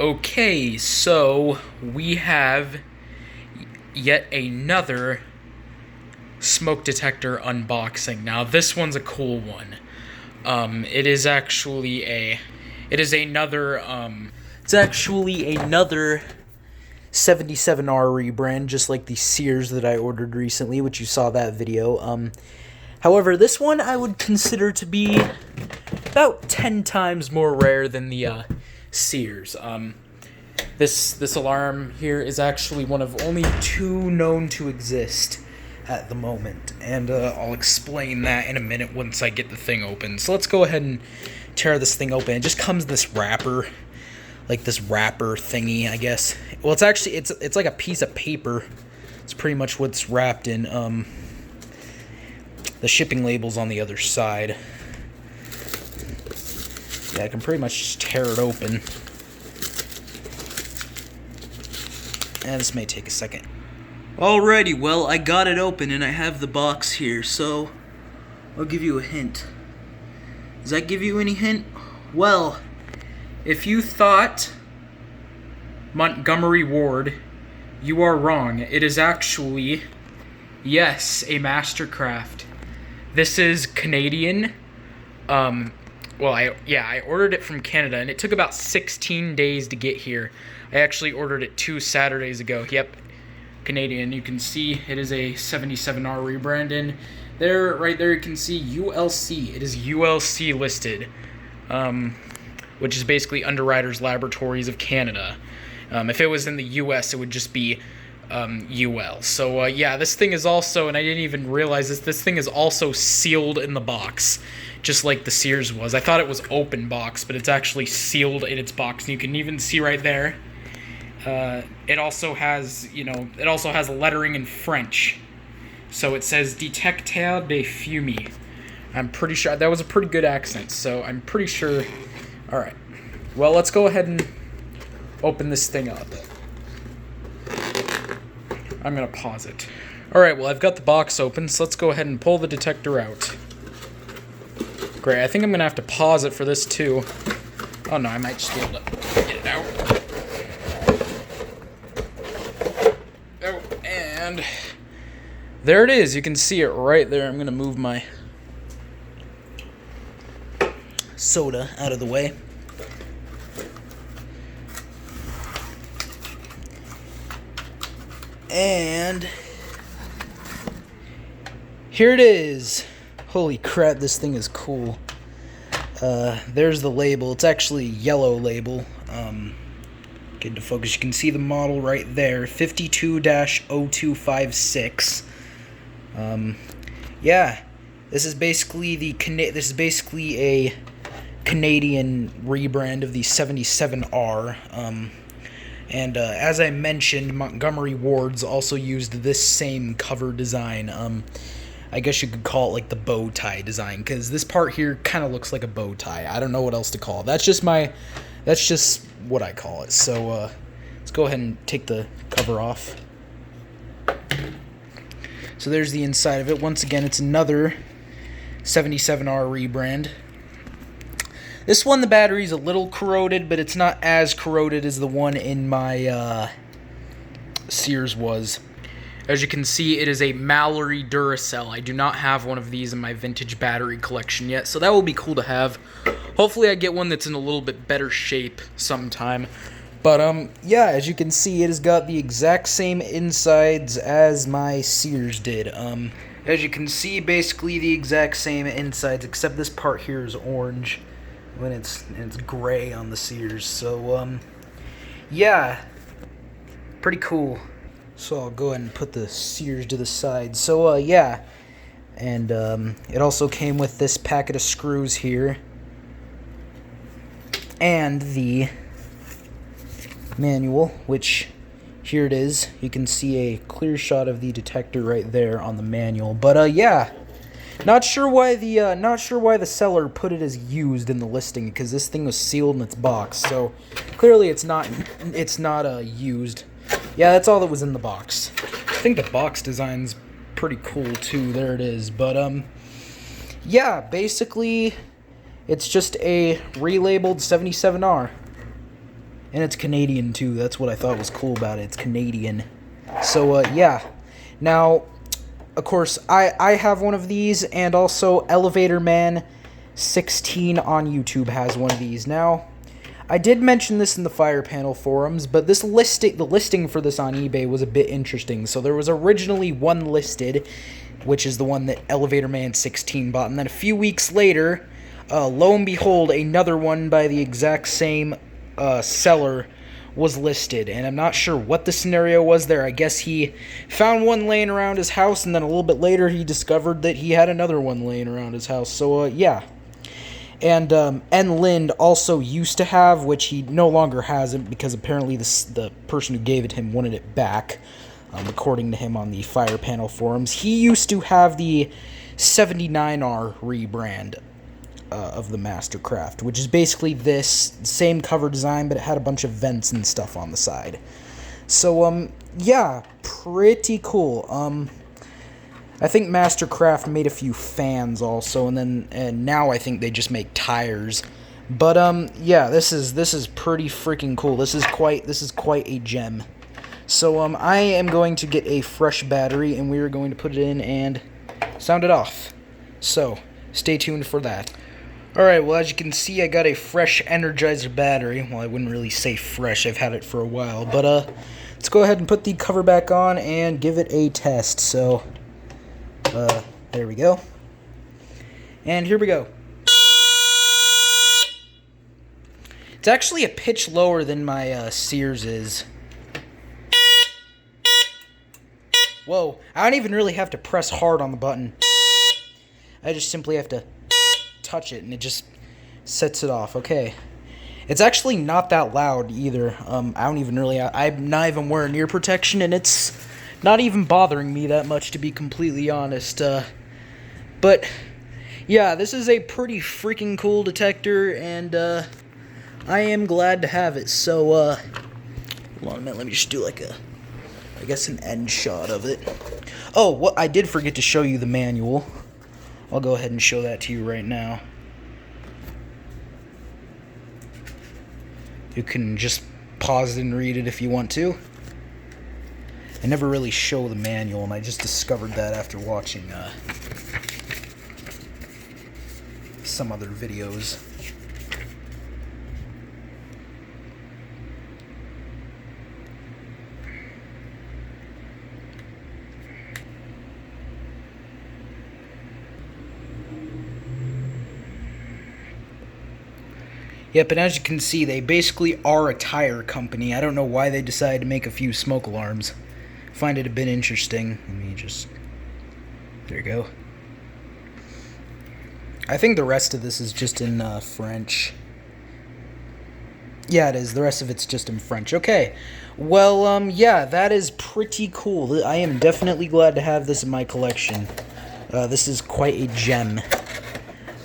Okay, so we have yet another smoke detector unboxing. Now this one's a cool one. It is actually another 77R rebrand, just like the Sears that I ordered recently, which you saw that video. However, this one I would consider to be about 10 times more rare than the Sears. This alarm here is actually one of only 2 known to exist at the moment, and I'll explain that in a minute once I get the thing open. So let's go ahead and tear this thing open. It just comes in this wrapper, like this wrapper thingy, I guess. Well, it's actually it's like a piece of paper. It's pretty much what's wrapped in. The shipping label's on the other side. Yeah, I can pretty much just tear it open. And this may take a second. Alrighty, well, I got it open and I have the box here, so I'll give you a hint. Does that give you any hint? Well, if you thought Montgomery Ward, you are wrong. It is actually, yes, a Mastercraft. This is Canadian. Well, I ordered it from Canada, and it took about 16 days to get here. I actually ordered it 2 Saturdays ago. Yep, Canadian. You can see it is a 77R rebrand, and there, right there, you can see ULC. It is ULC listed, which is basically Underwriters Laboratories of Canada. If it was in the US, it would just be UL. So yeah, this thing is also, and I didn't even realize this thing is also sealed in the box, just like the Sears was. I thought it was open box, but it's actually sealed in its box, and you can even see right there. It also has, lettering in French. So it says Detecteur de fumée. I'm pretty sure that was a pretty good accent, so I'm pretty sure. All right. Well, let's go ahead and open this thing up. I'm going to pause it. All right, well, I've got the box open, so let's go ahead and pull the detector out. Great, I think I'm going to have to pause it for this, too. Oh, no, I might just be able to get it out. Oh, and there it is. You can see it right there. I'm going to move my soda out of the way. And here it is. Holy crap, this thing is cool. There's the label. It's actually a yellow label. Get into focus. You can see the model right there, 52-0256. Yeah, this is basically a Canadian rebrand of the 77R. And as I mentioned, Montgomery Ward's also used this same cover design. I guess you could call it like the bow tie design, because this part here kind of looks like a bow tie. I don't know what else to call it. That's just what I call it. So let's go ahead and take the cover off. So there's the inside of it. Once again, it's another 77R rebrand. This one, the battery's a little corroded, but it's not as corroded as the one in my Sears was. As you can see, it is a Mallory Duracell. I do not have one of these in my vintage battery collection yet, so that will be cool to have. Hopefully I get one that's in a little bit better shape sometime. But, yeah, as you can see, it has got the exact same insides as my Sears did. As you can see, basically the exact same insides, except this part here is orange when it's gray on the Sears. So yeah, pretty cool. So I'll go ahead and put the Sears to the side. So yeah, and it also came with this packet of screws here and the manual, which here it is. You can see a clear shot of the detector right there on the manual. But yeah, Not sure why the seller put it as used in the listing, because this thing was sealed in its box. So clearly it's not used. Yeah, that's all that was in the box. I think the box design's pretty cool too. There it is. But yeah, basically it's just a relabeled 77R. And it's Canadian, too. That's what I thought was cool about it. It's Canadian. So, yeah. Now, of course, I have one of these, and also Elevator Man 16 on YouTube has one of these. Now, I did mention this in the Fire Panel forums, but the listing for this on eBay was a bit interesting. So there was originally one listed, which is the one that Elevator Man 16 bought, and then a few weeks later, lo and behold, another one by the exact same seller was listed, and I'm not sure what the scenario was there. I guess he found one laying around his house, and then a little bit later he discovered that he had another one laying around his house. So, yeah. And N. Lind also used to have, which he no longer hasn't, because apparently the person who gave it to him wanted it back, according to him on the Fire Panel forums. He used to have the 79R rebrand of the Mastercraft, which is basically this same cover design, but it had a bunch of vents and stuff on the side. So, yeah, pretty cool. I think Mastercraft made a few fans also, and now I think they just make tires. But yeah, this is pretty freaking cool. This is quite a gem. So I am going to get a fresh battery, and we are going to put it in and sound it off. So stay tuned for that. All right. Well, as you can see, I got a fresh Energizer battery. Well, I wouldn't really say fresh. I've had it for a while, but let's go ahead and put the cover back on and give it a test. So. There we go. And here we go. It's actually a pitch lower than my Sears is. Whoa, I don't even really have to press hard on the button. I just simply have to touch it and it just sets it off. Okay. It's actually not that loud either. I'm not even wearing ear protection, and it's not even bothering me that much, to be completely honest. But, yeah, this is a pretty freaking cool detector, and I am glad to have it. So, hold on a minute, let me just do an end shot of it. Oh, what I did forget to show you the manual. I'll go ahead and show that to you right now. You can just pause it and read it if you want to. I never really show the manual, and I just discovered that after watching some other videos. Yep, and as you can see, they basically are a tire company. I don't know why they decided to make a few smoke alarms. Find it a bit interesting. There you go. I think the rest of this is just in French. Yeah, it is. The rest of it's just in French. Okay. Well, yeah, that is pretty cool. I am definitely glad to have this in my collection. This is quite a gem,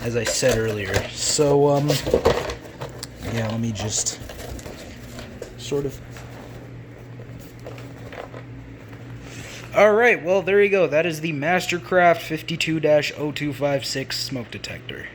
as I said earlier. So, yeah, let me just sort of... Alright, well, there you go. That is the Mastercraft 52-0256 smoke detector.